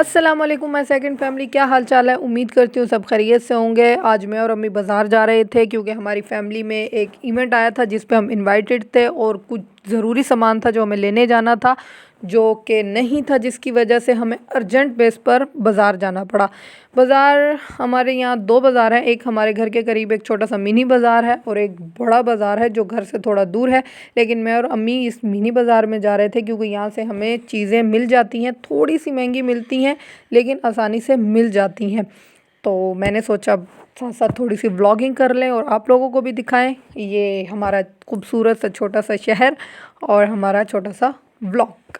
अस्सलाम वालेकुम my second family, क्या हाल चाल है। उम्मीद करती हूँ सब खैरियत से होंगे। आज मैं और अम्मी बाज़ार जा रहे थे क्योंकि हमारी फैमिली में एक इवेंट आया था जिस पे हम इनवाइटेड थे और कुछ ज़रूरी सामान था जो हमें लेने जाना था जो कि नहीं था, जिसकी वजह से हमें अर्जेंट बेस पर बाज़ार जाना पड़ा। बाज़ार हमारे यहाँ दो बाज़ार हैं, एक हमारे घर के करीब एक छोटा सा मिनी बाज़ार है और एक बड़ा बाज़ार है जो घर से थोड़ा दूर है। लेकिन मैं और अम्मी इस मिनी बाज़ार में जा रहे थे क्योंकि यहाँ से हमें चीज़ें मिल जाती हैं, थोड़ी सी महंगी मिलती हैं लेकिन आसानी से मिल जाती हैं। तो मैंने सोचा साथ साथ थोड़ी सी व्लॉगिंग कर लें और आप लोगों को भी दिखाएं ये हमारा खूबसूरत सा छोटा सा शहर और हमारा छोटा सा व्लॉग।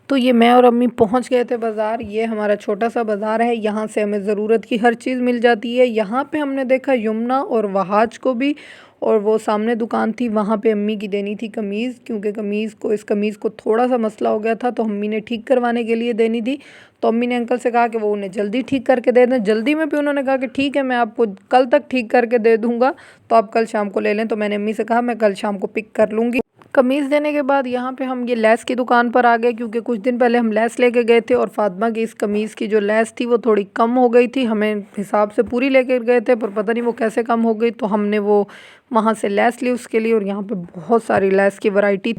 तो ये मैं और अम्मी पहुंच गए थे बाज़ार। ये हमारा छोटा सा बाज़ार है, यहाँ से हमें ज़रूरत की हर चीज़ मिल जाती है। यहाँ पे हमने देखा यमुना और वहाज को भी, और वो सामने दुकान थी वहाँ पे अम्मी की देनी थी कमीज़, क्योंकि इस कमीज़ को थोड़ा सा मसला हो गया था तो अम्मी ने ठीक करवाने के लिए देनी थी। तो अम्मी ने अंकल से कहा कि वो उन्हें जल्दी ठीक करके दे दें। जल्दी में भी उन्होंने कहा कि ठीक है मैं आपको कल तक ठीक करके दे दूँगा, तो आप कल शाम को ले लें। तो मैंने अम्मी से कहा मैं कल शाम को पिक कर लूँगी। कमीज़ देने के बाद यहाँ पे हम ये लेस की दुकान पर आ गए क्योंकि कुछ दिन पहले हम लेस लेके गए थे और फातिमा की इस कमीज़ की जो लेस थी वो थोड़ी कम हो गई थी। हमें हिसाब से पूरी लेकर गए थे पर पता नहीं वो कैसे कम हो गई, तो हमने वो वहाँ से लेस ली उसके लिए। और यहाँ पे बहुत सारी लेस की वैरायटी।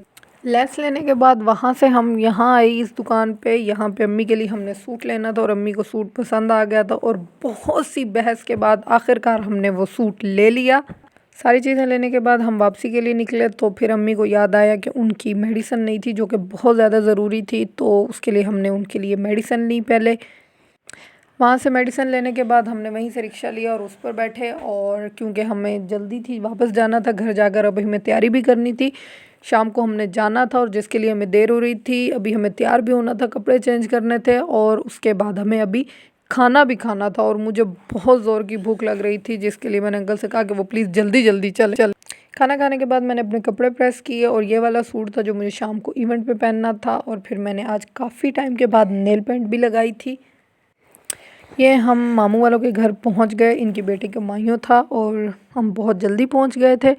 लेस लेने के बाद वहाँ से हम यहाँ आए इस दुकान पे। यहाँ पे अम्मी के लिए हमने सूट लेना था और अम्मी को सूट पसंद आ गया था और बहुत सी बहस के बाद आखिरकार हमने वो सूट ले लिया। सारी चीज़ें लेने के बाद हम वापसी के लिए निकले तो फिर अम्मी को याद आया कि उनकी मेडिसिन नहीं थी जो कि बहुत ज़्यादा ज़रूरी थी, तो उसके लिए हमने उनके लिए मेडिसिन ली। पहले वहाँ से मेडिसिन लेने के बाद हमने वहीं से रिक्शा लिया और उस पर बैठे, और क्योंकि हमें जल्दी थी वापस जाना था घर जाकर, अभी हमें तैयारी भी करनी थी, शाम को हमने जाना था और जिसके लिए हमें देर हो रही थी। अभी हमें तैयार भी होना था, कपड़े चेंज करने थे और उसके बाद हमें अभी खाना भी खाना था और मुझे बहुत ज़ोर की भूख लग रही थी, जिसके लिए मैंने अंकल से कहा कि वो प्लीज़ जल्दी जल्दी चल। खाना खाने के बाद मैंने अपने कपड़े प्रेस किए और ये वाला सूट था जो मुझे शाम को इवेंट पे पहनना था। और फिर मैंने आज काफ़ी टाइम के बाद नेल पेंट भी लगाई थी। ये हम मामू वालों के घर पहुंच गए, इनकी बेटी का माहियों था और हम बहुत जल्दी पहुंच गए थे।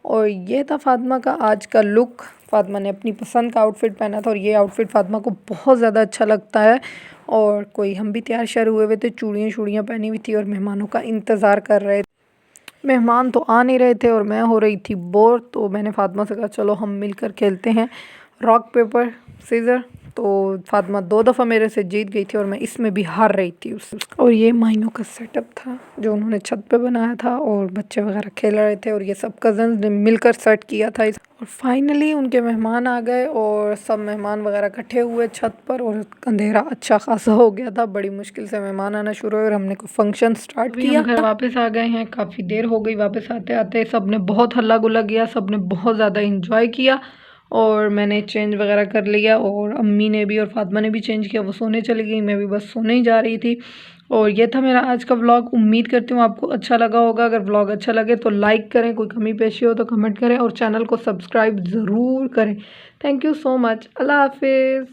और ये था फातिमा का आज का लुक। फातिमा ने अपनी पसंद का आउटफिट पहना था और ये आउटफिट फातिमा को बहुत ज़्यादा अच्छा लगता है। और कोई हम भी तैयार श्यार हुए थे, चूड़ियाँ पहनी हुई थी और मेहमानों का इंतज़ार कर रहे थे। मेहमान तो आ नहीं रहे थे और मैं हो रही थी बोर, तो मैंने फातिमा से कहा चलो हम मिलकर खेलते हैं रॉक पेपर सीज़र। तो फातिमा 2 दफ़ा मेरे से जीत गई थी और मैं इसमें भी हार रही थी उससे। और ये माइनों का सेटअप था जो उन्होंने छत पे बनाया था और बच्चे वगैरह खेल रहे थे और ये सब कज़न्स ने मिलकर सेट किया था और फाइनली उनके मेहमान आ गए और सब मेहमान वगैरह इकट्ठे हुए छत पर और अंधेरा अच्छा खासा हो गया था। बड़ी मुश्किल से मेहमान आना शुरू हुए और हमने को फंक्शन स्टार्ट किया। घर वापस आ गए हैं, काफ़ी देर हो गई वापस आते आते। सब ने बहुत हल्ला गुल्ला किया, सब ने बहुत ज़्यादा इंजॉय किया और मैंने चेंज वगैरह कर लिया और अम्मी ने भी और फातिमा ने भी चेंज किया। वो सोने चली गई, मैं भी बस सोने ही जा रही थी। और ये था मेरा आज का व्लॉग। उम्मीद करती हूँ आपको अच्छा लगा होगा। अगर व्लॉग अच्छा लगे तो लाइक करें, कोई कमी पेशी हो तो कमेंट करें और चैनल को सब्सक्राइब ज़रूर करें। Thank you so much. अल्लाह हाफिज़।